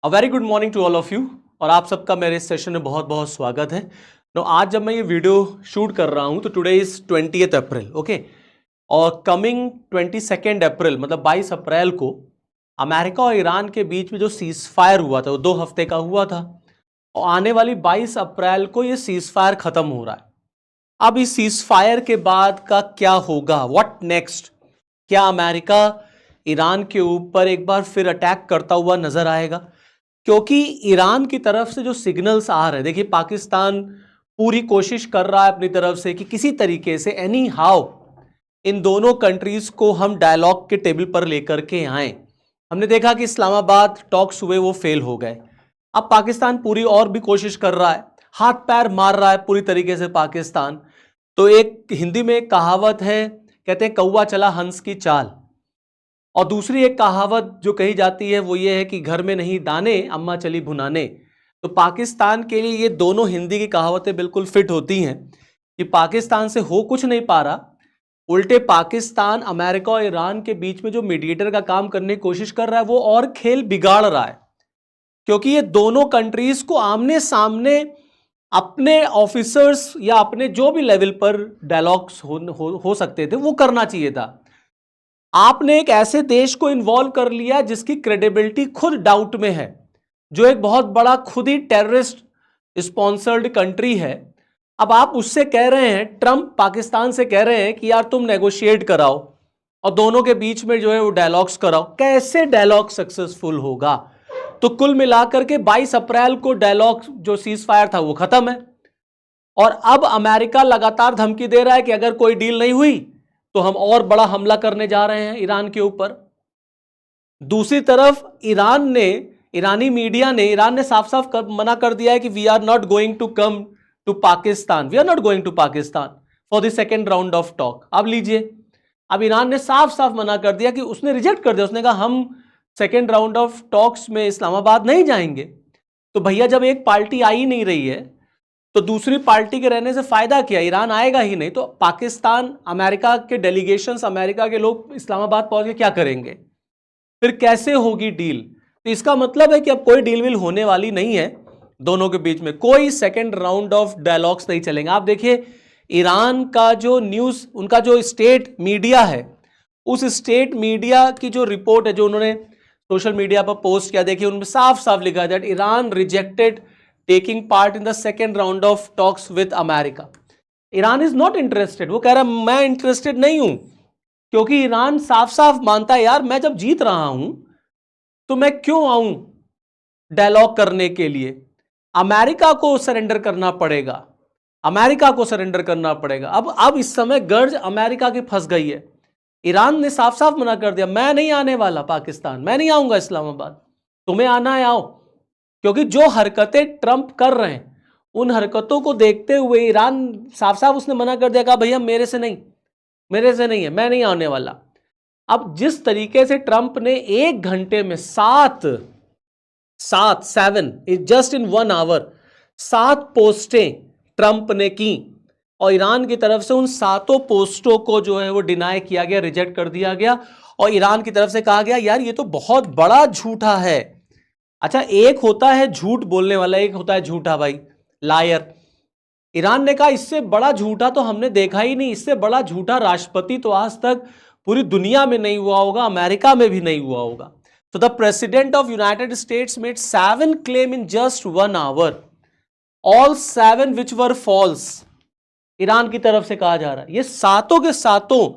Very good morning to all of you. और आप सबका मेरे इस सेशन में बहुत बहुत स्वागत है। आज जब मैं ये वीडियो शूट कर रहा हूँ तो today is 20th April, okay. और कमिंग 22nd अप्रैल मतलब 22 अप्रैल को अमेरिका और ईरान के बीच में जो सीज फायर हुआ था वो 2 हफ्ते का हुआ था। और आने वाली 22 अप्रैल को ये सीज फायर खत्म हो रहा है। अब इस सीज फायर के बाद का क्या होगा, व्हाट नेक्स्ट? क्या अमेरिका ईरान के ऊपर एक बार फिर अटैक करता हुआ नजर आएगा? क्योंकि ईरान की तरफ से जो सिग्नल्स आ रहे हैं, देखिए पाकिस्तान पूरी कोशिश कर रहा है अपनी तरफ से कि किसी तरीके से एनी हाउ इन दोनों कंट्रीज को हम डायलॉग के टेबल पर लेकर के आए। हमने देखा कि इस्लामाबाद टॉक्स हुए, वो फेल हो गए। अब पाकिस्तान पूरी और भी कोशिश कर रहा है, हाथ पैर मार रहा है पूरी तरीके से पाकिस्तान। तो एक हिंदी में एक कहावत है, कहते हैं कौवा चला हंस की चाल। और दूसरी एक कहावत जो कही जाती है वो ये है कि घर में नहीं दाने अम्मा चली भुनाने। तो पाकिस्तान के लिए ये दोनों हिंदी की कहावतें बिल्कुल फिट होती हैं कि पाकिस्तान से हो कुछ नहीं पा रहा, उल्टे पाकिस्तान अमेरिका और ईरान के बीच में जो मीडिएटर का काम करने की कोशिश कर रहा है वो और खेल बिगाड़ रहा है। क्योंकि ये दोनों कंट्रीज को आमने सामने अपने ऑफिसर्स या अपने जो भी लेवल पर डायलॉग्स हो सकते थे वो करना चाहिए था। आपने एक ऐसे देश को इन्वॉल्व कर लिया जिसकी क्रेडिबिलिटी खुद डाउट में है, जो एक बहुत बड़ा खुद ही टेररिस्ट स्पॉन्सर्ड कंट्री है। अब आप उससे कह रहे हैं, ट्रंप पाकिस्तान से कह रहे हैं कि यार तुम नेगोशिएट कराओ और दोनों के बीच में जो है वो डायलॉग्स कराओ। कैसे डायलॉग सक्सेसफुल होगा? तो कुल मिलाकर के 22 अप्रैल को डायलॉग जो सीज फायर था वो खत्म है। और अब अमेरिका लगातार धमकी दे रहा है कि अगर कोई डील नहीं हुई तो हम और बड़ा हमला करने जा रहे हैं ईरान के ऊपर। दूसरी तरफ ईरानी मीडिया ने ईरान ने साफ साफ मना कर दिया है कि we are not going to come to Pakistan, we are not going to Pakistan for the second round of talk. अब लीजिए, अब ईरान ने साफ साफ मना कर दिया कि उसने रिजेक्ट कर दिया, उसने कहा हम सेकेंड राउंड ऑफ टॉक्स में इस्लामाबाद नहीं जाएंगे। तो भैया जब एक पार्टी आ ही नहीं रही है तो दूसरी पार्टी के रहने से फायदा क्या? ईरान आएगा ही नहीं तो पाकिस्तान, अमेरिका के डेलीगेशंस, अमेरिका के लोग इस्लामाबाद पहुंच के क्या करेंगे? फिर कैसे होगी डील? तो इसका मतलब है कि अब कोई डील विल होने वाली नहीं है दोनों के बीच में, कोई सेकेंड राउंड ऑफ डायलॉग्स नहीं चलेंगे। आप देखिए ईरान का जो न्यूज, उनका जो स्टेट मीडिया है, उस स्टेट मीडिया की जो रिपोर्ट है जो उन्होंने सोशल मीडिया पर पोस्ट किया, देखिए उनमें साफ साफ लिखा है that Iran rejected taking part in the second round of talks with America. Iran is not interested, वो कह रहा है मैं इंटरेस्टेड नहीं हूं। क्योंकि ईरान साफ साफ मानता है यार मैं जब जीत रहा हूं तो मैं क्यों आऊं डायलॉग करने के लिए? अमेरिका को सरेंडर करना पड़ेगा, अमेरिका को सरेंडर करना पड़ेगा। अब इस समय गर्ज अमेरिका की फंस गई है। ईरान ने साफ साफ मना कर दिया, मैं नहीं आने वाला पाकिस्तान, मैं नहीं आऊंगा इस्लामाबाद, तुम्हें आना है आओ। क्योंकि जो हरकतें ट्रंप कर रहे हैं उन हरकतों को देखते हुए ईरान साफ साफ उसने मना कर दिया, कहा भैया मेरे से नहीं, मेरे से नहीं है, मैं नहीं आने वाला। अब जिस तरीके से ट्रंप ने 1 घंटे में 7 जस्ट इन 1 आवर 7 पोस्टें ट्रंप ने की और ईरान की तरफ से उन 7 पोस्टों को जो है वो डिनाई किया गया, रिजेक्ट कर दिया गया। और ईरान की तरफ से कहा गया यार ये तो बहुत बड़ा झूठा है। अच्छा, एक होता है झूठ बोलने वाला, एक होता है झूठा भाई, लायर। ईरान ने कहा इससे बड़ा झूठा तो हमने देखा ही नहीं, इससे बड़ा झूठा राष्ट्रपति तो आज तक पूरी दुनिया में नहीं हुआ होगा, अमेरिका में भी नहीं हुआ होगा। तो the president of United States made 7 claim in just 1 hour, all 7 which were false. Iran की तरफ से कहा जा रहा है ये सातों के सातों,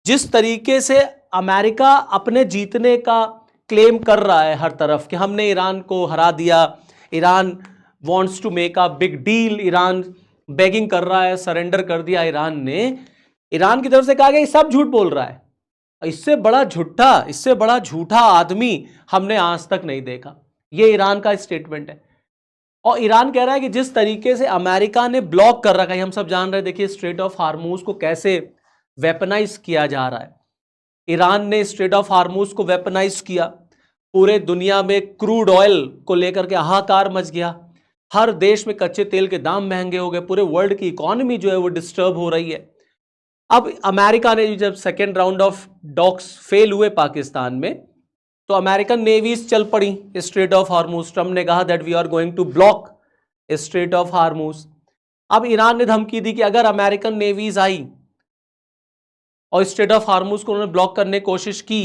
जिस तरीके से अमेरिका अपने जीतने का क्लेम कर रहा है हर तरफ कि हमने ईरान को हरा दिया, Iran wants to make a big deal, Iran begging कर रहा है, सरेंडर कर दिया ईरान ने। ईरान की तरफ से कहा गया ये सब झूठ बोल रहा है, इससे बड़ा झूठा, इससे बड़ा झूठा आदमी हमने आज तक नहीं देखा। ये ईरान का स्टेटमेंट है। और ईरान कह रहा है कि जिस तरीके से अमेरिका ने ब्लॉक कर रखा है, हम सब जान रहे हैं, देखिए स्ट्रेट ऑफ हार्मूज को कैसे वेपनाइज किया जा रहा है। ईरान ने स्ट्रेट ऑफ हार्मूज को वेपनाइज किया, पूरे दुनिया में क्रूड ऑयल को लेकर के हाहाकार मच गया, हर देश में कच्चे तेल के दाम महंगे हो गए, पूरे वर्ल्ड की इकोनॉमी जो है वो डिस्टर्ब हो रही है। अब अमेरिका ने जब second round of talks fail हुए पाकिस्तान में, तो अमेरिकन नेवीज चल पड़ी स्ट्रेट ऑफ हार्मूज। ट्रम्प ने कहा that we are going to block strait of Hormuz. अब ईरान ने धमकी दी कि अगर अमेरिकन नेवीज आई और स्ट्रेट ऑफ हार्मूज को उन्होंने ब्लॉक करने की कोशिश की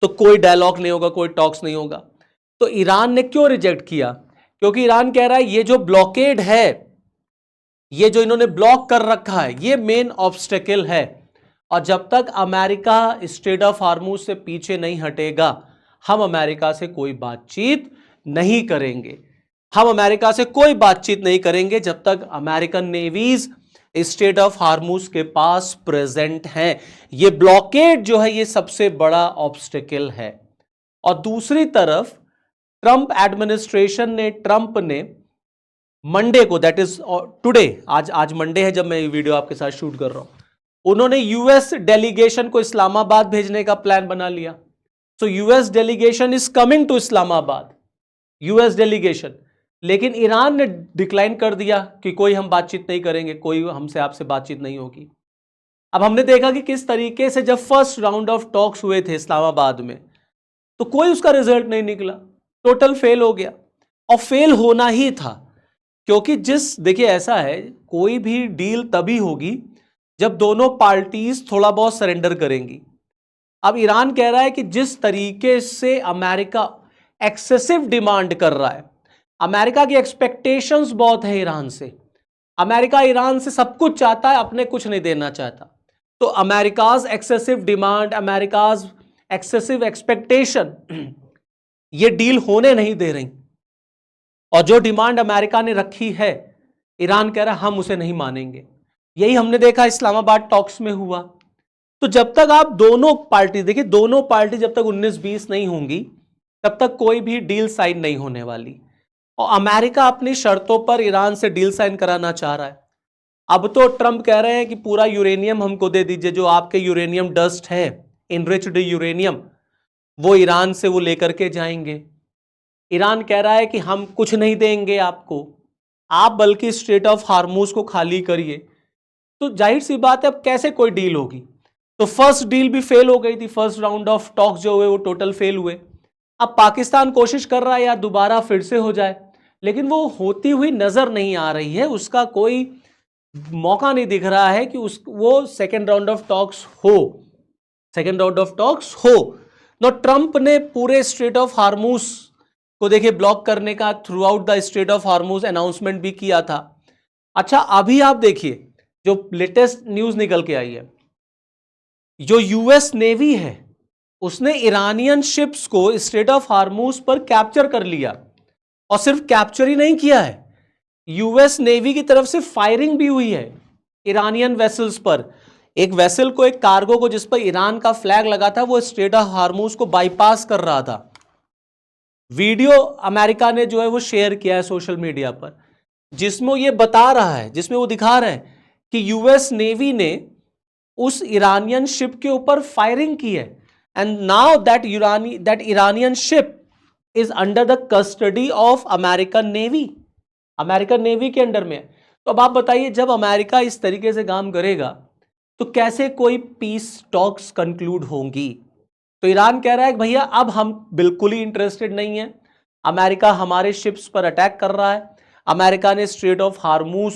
तो कोई डायलॉग नहीं होगा, कोई टॉक्स नहीं होगा। तो ईरान ने क्यों रिजेक्ट किया? क्योंकि ईरान कह रहा है ये जो ब्लॉकेड है, ये जो इन्होंने ब्लॉक कर रखा है, ये मेन ऑब्स्टेकल है, और जब तक अमेरिका स्ट्रेट ऑफ हार्मूज से पीछे नहीं हटेगा हम अमेरिका से कोई बातचीत नहीं करेंगे। हम अमेरिका से कोई बातचीत नहीं करेंगे जब तक American navies strait of Hormuz के पास प्रेजेंट हैं। ये ब्लॉकेड जो है ये सबसे बड़ा ऑब्स्टेकल है। और दूसरी तरफ ट्रंप एडमिनिस्ट्रेशन ने, ट्रंप ने मंडे को, दैट इज टुडे, आज मंडे है जब मैं ये वीडियो आपके साथ शूट कर रहा हूं, उन्होंने यूएस डेलीगेशन को इस्लामाबाद भेजने का प्लान बना लिया। So US delegation is coming to Islamabad, US delegation. लेकिन ईरान ने डिक्लाइन कर दिया कि कोई हम बातचीत नहीं करेंगे, कोई हमसे आपसे बातचीत नहीं होगी। अब हमने देखा कि किस तरीके से जब फर्स्ट राउंड ऑफ टॉक्स हुए थे इस्लामाबाद में तो कोई उसका रिजल्ट नहीं निकला, टोटल फेल हो गया। और फेल होना ही था, क्योंकि देखिए ऐसा है, कोई भी डील तभी होगी जब दोनों पार्टीज थोड़ा बहुत सरेंडर करेंगी। अब ईरान कह रहा है कि जिस तरीके से अमेरिका एक्सेसिव डिमांड कर रहा है, अमेरिका की एक्सपेक्टेशंस बहुत है ईरान से, अमेरिका ईरान से सब कुछ चाहता है, अपने कुछ नहीं देना चाहता। तो America's excessive demand, America's excessive expectation, ये डील होने नहीं दे रही। और जो डिमांड अमेरिका ने रखी है, ईरान कह रहा है हम उसे नहीं मानेंगे। यही हमने देखा इस्लामाबाद टॉक्स में हुआ। तो जब तक आप दोनों पार्टी, देखिए दोनों पार्टी जब तक 19-20 नहीं होंगी तब तक कोई भी डील साइन नहीं होने वाली। और अमेरिका अपनी शर्तों पर ईरान से डील साइन कराना चाह रहा है। अब तो ट्रंप कह रहे हैं कि पूरा यूरेनियम हमको दे दीजिए, जो आपके यूरेनियम डस्ट है, इनरिच्ड यूरेनियम, वो ईरान से वो लेकर के जाएंगे। ईरान कह रहा है कि हम कुछ नहीं देंगे आपको, आप बल्कि स्ट्रेट ऑफ हार्मूज को खाली करिए। तो जाहिर सी बात है अब कैसे कोई डील होगी। तो फर्स्ट डील भी फेल हो गई थी, फर्स्ट राउंड ऑफ टॉक्स जो हुए वो टोटल फेल हुए। अब पाकिस्तान कोशिश कर रहा है यार दोबारा फिर से हो जाए, लेकिन वो होती हुई नजर नहीं आ रही है, उसका कोई मौका नहीं दिख रहा है कि वो सेकेंड राउंड ऑफ टॉक्स हो, सेकेंड राउंड ऑफ टॉक्स हो। नो, ट्रंप ने पूरे स्ट्रेट ऑफ हार्मूज को देखिए ब्लॉक करने का through out the strait of Hormuz announcement भी किया था। अच्छा, अभी आप देखिए जो लेटेस्ट न्यूज निकल के आई है, जो यूएस नेवी है उसने ईरानियन शिप्स को स्ट्रेट ऑफ हार्मूज पर कैप्चर कर लिया। और सिर्फ कैप्चर ही नहीं किया है, यूएस नेवी की तरफ से फायरिंग भी हुई है ईरानियन वेसल्स पर। एक वेसल को, एक कार्गो को जिस पर ईरान का फ्लैग लगा था, वो स्ट्रेट ऑफ हार्मूज को बाईपास कर रहा था। वीडियो अमेरिका ने जो है वो शेयर किया है सोशल मीडिया पर, जिसमें ये बता रहा है, जिसमें वो दिखा रहे हैं कि यूएस नेवी ने उस ईरानियन शिप के ऊपर फायरिंग की है। And now that Iranian ship is under the custody of American navy, American navy के अंडर में है। तो अब आप बताइए, जब अमेरिका इस तरीके से काम करेगा तो कैसे कोई पीस टॉक्स कंक्लूड होंगी? तो ईरान कह रहा है कि भैया अब हम बिल्कुल ही इंटरेस्टेड नहीं है, अमेरिका हमारे शिप्स पर अटैक कर रहा है, अमेरिका ने स्ट्रेट ऑफ हार्मूज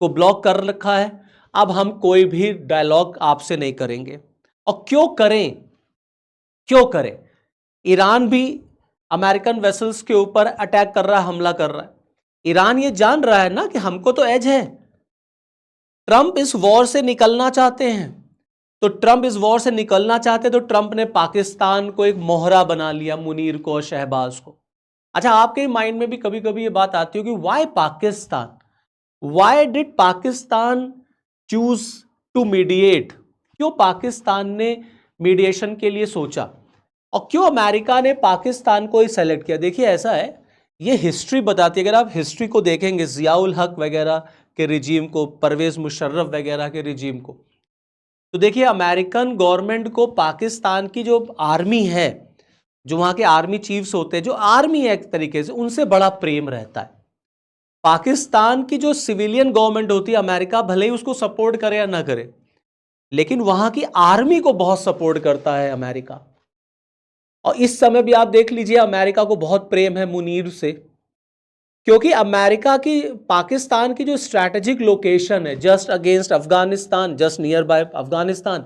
को ब्लॉक कर रखा है, अब हम कोई भी डायलॉग आपसे नहीं करेंगे। और क्यों करें, क्यों करें? ईरान भी अमेरिकन वेसल्स के ऊपर अटैक कर रहा है, हमला कर रहा है। ईरान ये जान रहा है ना कि हमको तो एज है, ट्रंप इस वॉर से निकलना चाहते हैं। तो ट्रंप इस वॉर से निकलना चाहते तो ट्रंप ने पाकिस्तान को एक मोहरा बना लिया, मुनीर को और शहबाज को। अच्छा, आपके माइंड में भी कभी कभी ये बात आती हो कि why Pakistan, why did Pakistan choose to mediate? क्यों पाकिस्तान ने मीडिएशन के लिए सोचा और क्यों अमेरिका ने पाकिस्तान को ही सेलेक्ट किया? देखिए ऐसा है, ये हिस्ट्री बताती है। अगर आप हिस्ट्री को देखेंगे, जियाउल हक वगैरह के रिजीम को, परवेज मुशर्रफ वगैरह के रिजीम को, तो देखिए अमेरिकन गवर्नमेंट को पाकिस्तान की जो आर्मी है, जो वहां के आर्मी चीफ्स होते हैं, जो आर्मी है एक तरीके से, उनसे बड़ा प्रेम रहता है। पाकिस्तान की जो सिविलियन गवर्नमेंट होती है, अमेरिका भले ही उसको सपोर्ट करे या ना करे, लेकिन वहां की आर्मी को बहुत सपोर्ट करता है अमेरिका। और इस समय भी आप देख लीजिए अमेरिका को बहुत प्रेम है मुनीर से, क्योंकि अमेरिका की पाकिस्तान की जो स्ट्रैटेजिक लोकेशन है, just against Afghanistan, just near by Afghanistan,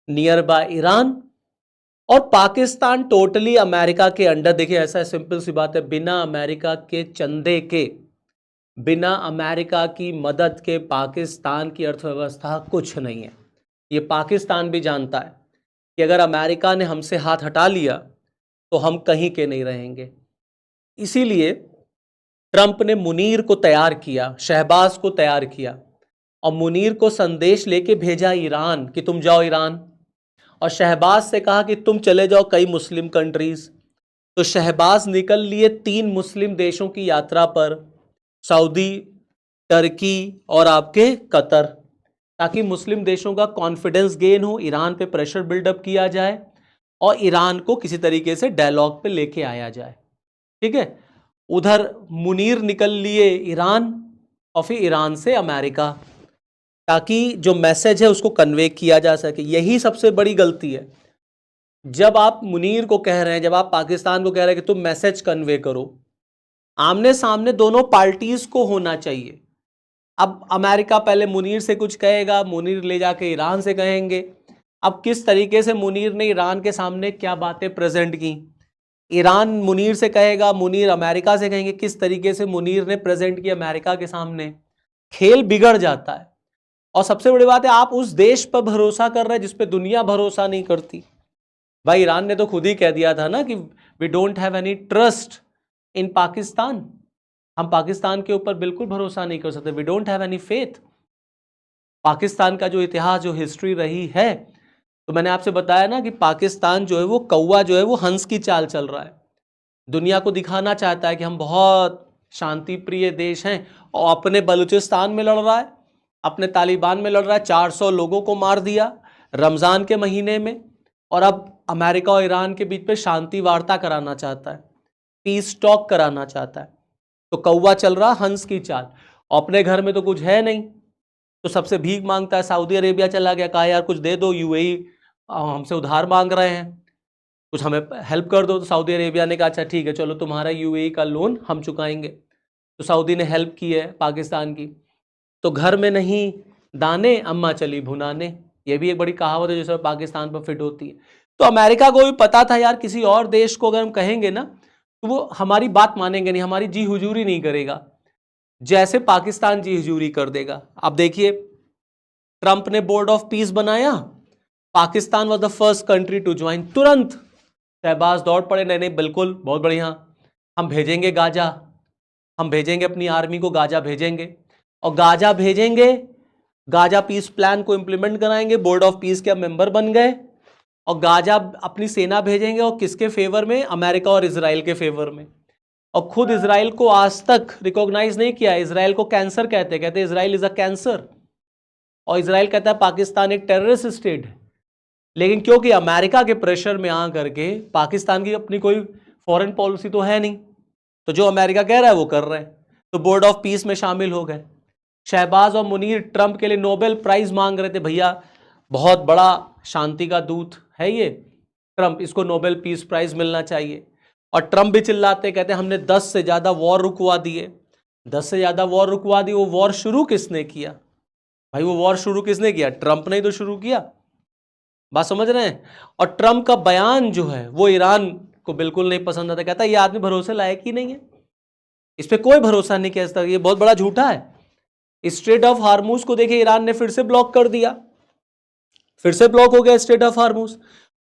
near by Iran, और पाकिस्तान टोटली अमेरिका के अंडर। देखिए ऐसा सिंपल सी बात है, बिना अमेरिका के चंदे के, बिना अमेरिका की मदद के पाकिस्तान की अर्थव्यवस्था कुछ नहीं है। ये पाकिस्तान भी जानता है कि अगर अमेरिका ने हमसे हाथ हटा लिया तो हम कहीं के नहीं रहेंगे। इसीलिए ट्रंप ने मुनीर को तैयार किया, शहबाज को तैयार किया, और मुनीर को संदेश लेके भेजा ईरान कि तुम जाओ ईरान, और शहबाज से कहा कि तुम चले जाओ कई मुस्लिम कंट्रीज। तो शहबाज निकल लिए 3 मुस्लिम देशों की यात्रा पर, सऊदी, टर्की और आपके कतर, ताकि मुस्लिम देशों का कॉन्फिडेंस गेन हो, ईरान पे प्रेशर बिल्डअप किया जाए और ईरान को किसी तरीके से डायलॉग पे लेके आया जाए। ठीक है, उधर मुनीर निकल लिए ईरान और फिर ईरान से अमेरिका, ताकि जो मैसेज है उसको कन्वे किया जा सके। यही सबसे बड़ी गलती है, जब आप मुनीर को कह रहे हैं, जब आप पाकिस्तान को कह रहे हैं कि तुम मैसेज कन्वे करो, आमने सामने दोनों पार्टीज को होना चाहिए। अब अमेरिका पहले मुनीर से कुछ कहेगा, मुनीर ले जाके ईरान से कहेंगे। अब किस तरीके से मुनीर ने ईरान के सामने क्या बातें प्रेजेंट की, ईरान मुनीर से कहेगा, मुनीर अमेरिका से कहेंगे, किस तरीके से मुनीर ने प्रेजेंट किया अमेरिका के सामने, खेल बिगड़ जाता है। और सबसे बड़ी बात है, आप उस देश पर भरोसा कर रहे हैं जिस पे दुनिया भरोसा नहीं करती। भाई ईरान ने तो खुद ही कह दिया था ना कि we don't have any trust in Pakistan, हम पाकिस्तान के ऊपर बिल्कुल भरोसा नहीं कर सकते, we don't have any faith. Pakistan का जो इतिहास, जो हिस्ट्री रही है, तो मैंने आपसे बताया ना कि पाकिस्तान जो है वो कौवा जो है वो हंस की चाल चल रहा है। दुनिया को दिखाना चाहता है कि हम बहुत शांति प्रिय देश हैं, और अपने बलूचिस्तान में लड़ रहा है, अपने तालिबान में लड़ रहा है, 400 लोगों को मार दिया रमज़ान के महीने में, और अब अमेरिका और ईरान के बीच पे शांति वार्ता कराना चाहता है, पीस टॉक कराना चाहता है। तो कौवा चल रहा हंस की चाल, अपने घर में तो कुछ है नहीं, तो सबसे भीख मांगता है। सऊदी अरेबिया चला गया, कहा यार कुछ दे दो, यूएई हमसे उधार मांग रहे हैं, कुछ हमें हेल्प कर दो। तो सऊदी अरेबिया ने कहा अच्छा ठीक है, चलो तुम्हारा यूएई का लोन हम चुकाएंगे। तो सऊदी ने हेल्प की है पाकिस्तान की। तो घर में नहीं दाने, अम्मा चली भुनाने, ये भी एक बड़ी कहावत है जो पाकिस्तान पर फिट होती है। तो अमेरिका को भी पता था यार, किसी और देश को अगर हम कहेंगे ना तो वो हमारी बात मानेंगे नहीं, हमारी जी हुजूरी नहीं करेगा, जैसे पाकिस्तान जी हुजूरी कर देगा। अब देखिए ट्रंप ने बोर्ड ऑफ पीस बनाया, Pakistan was the first country to join. तुरंत शहबाज दौड़ पड़े, नहीं नहीं बिल्कुल बहुत बढ़िया, हम भेजेंगे गाजा, हम भेजेंगे अपनी आर्मी को, गाजा भेजेंगे, और गाजा भेजेंगे, गाजा पीस प्लान को इंप्लीमेंट कराएंगे। बोर्ड ऑफ पीस के मेंबर बन गए, और गाजा अपनी सेना भेजेंगे, और किसके फेवर में, अमेरिका और इजराइल के फेवर में। और खुद इजराइल को आज तक रिकॉग्नाइज नहीं किया, इजराइल को कैंसर कहते इजराइल इज अ कैंसर, और इजराइल कहता है पाकिस्तान एक टेररिस्ट स्टेट है। लेकिन क्योंकि अमेरिका के प्रेशर में आ करके, पाकिस्तान की अपनी कोई फॉरेन पॉलिसी तो है नहीं, तो जो अमेरिका कह रहा है वो कर रहे हैं, तो बोर्ड ऑफ पीस में शामिल हो गए। शहबाज और मुनीर ट्रंप के लिए नोबेल प्राइज मांग रहे थे, भैया बहुत बड़ा शांति का दूत है ये ट्रंप, इसको नोबेल पीस प्राइज मिलना चाहिए। और ट्रंप भी चिल्लाते, कहते हमने 10 से ज़्यादा वॉर रुकवा दिए, 10 से ज़्यादा वॉर रुकवा दी। वो वॉर शुरू किसने किया भाई, वो वॉर शुरू किसने किया, ट्रंप ने ही तो शुरू किया, बात समझ रहे हैं। और ट्रंप का बयान जो है वो ईरान को बिल्कुल नहीं पसंद आता, कहता है ये आदमी भरोसे लायक ही नहीं है, इस पर कोई भरोसा नहीं किया, ये बहुत बड़ा झूठा है। स्ट्रेट ऑफ हार्मूज को देखिए ईरान ने फिर से ब्लॉक कर दिया, फिर से ब्लॉक हो गया स्ट्रेट ऑफ हार्मूज।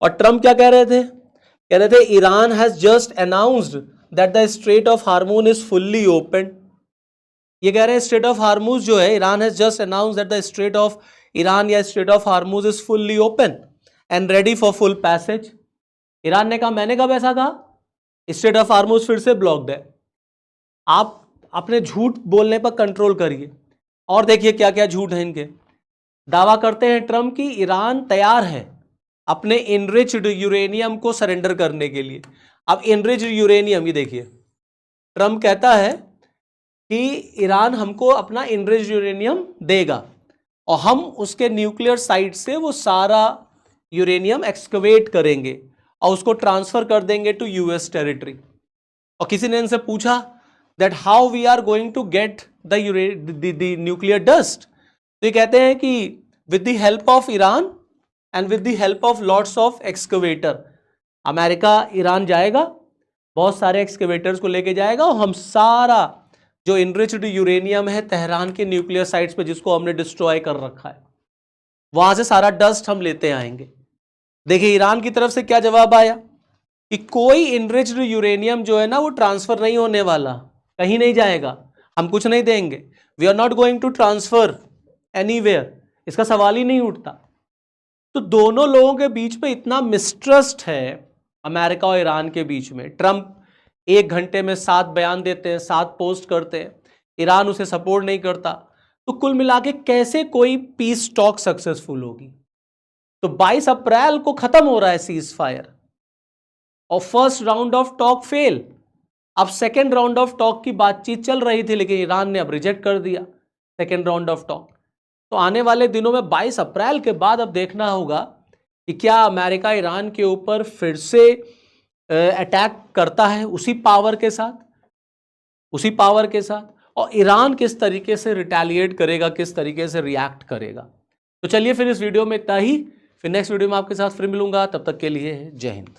और ट्रंप क्या कह रहे थे, कह रहे थे Iran has just announced that the strait of Hormuz is fully open. ये कह रहे हैं स्ट्रेट ऑफ हार्मूज जो है, Iran has just announced that the strait of Iran या strait of Hormuz is fully open and ready for full passage. Iran ने कहा, मैंने कब ऐसा कहा, स्ट्रेट ऑफ हार्मूज फिर से ब्लॉक्ड है। आप अपने झूठ बोलने पर कंट्रोल करिए। और देखिए क्या क्या झूठ है इनके। दावा करते हैं ट्रंप की ईरान तैयार है अपने इनरिच्ड यूरेनियम को सरेंडर करने के लिए। अब इनरिच्ड यूरेनियम, ये देखिए ट्रंप कहता है कि ईरान हमको अपना इनरिच्ड यूरेनियम देगा और हम उसके न्यूक्लियर साइट से वो सारा यूरेनियम एक्सकवेट करेंगे और उसको ट्रांसफर कर देंगे टू यूएस टेरिटरी। और किसी ने इनसे पूछा that how we are going to get the nuclear dust, तो ये कहते हैं कि with the help of Iran and with the help of lots of excavator. America Iran जाएगा, बहुत सारे एक्सकवेटर्स को लेके जाएगा और हम सारा जो इनरिच्ड यूरेनियम है तेहरान के न्यूक्लियर साइट्स पे जिसको हमने डिस्ट्रॉय कर रखा है, वहां से सारा डस्ट हम लेते आएंगे। देखिए ईरान की तरफ से क्या जवाब आया कि कोई इनरिच्ड यूरेनियम जो है ना वो ट्रांसफर नहीं होने वाला, कहीं नहीं जाएगा, हम कुछ नहीं देंगे, we are not going to transfer anywhere, इसका सवाल ही नहीं उठता। तो दोनों लोगों के बीच में इतना मिसट्रस्ट है अमेरिका और ईरान के बीच में। ट्रंप 1 घंटे में 7 बयान देते हैं, 7 पोस्ट करते हैं, ईरान उसे सपोर्ट नहीं करता। तो कुल मिला के कैसे कोई पीस टॉक सक्सेसफुल होगी? तो 22 अप्रैल को खत्म हो रहा है सीज फायर और first round of talk fail. अब सेकेंड राउंड ऑफ टॉक की बातचीत चल रही थी, लेकिन ईरान ने अब रिजेक्ट कर दिया सेकेंड राउंड ऑफ टॉक। तो आने वाले दिनों में 22 अप्रैल के बाद अब देखना होगा कि क्या अमेरिका ईरान के ऊपर फिर से अटैक करता है उसी पावर के साथ, और ईरान किस तरीके से रिटेलिएट करेगा, किस तरीके से रिएक्ट करेगा। तो चलिए फिर इस वीडियो में इतना ही, फिर नेक्स्ट वीडियो में आपके साथ फिर मिलूंगा, तब तक के लिए जय हिंद।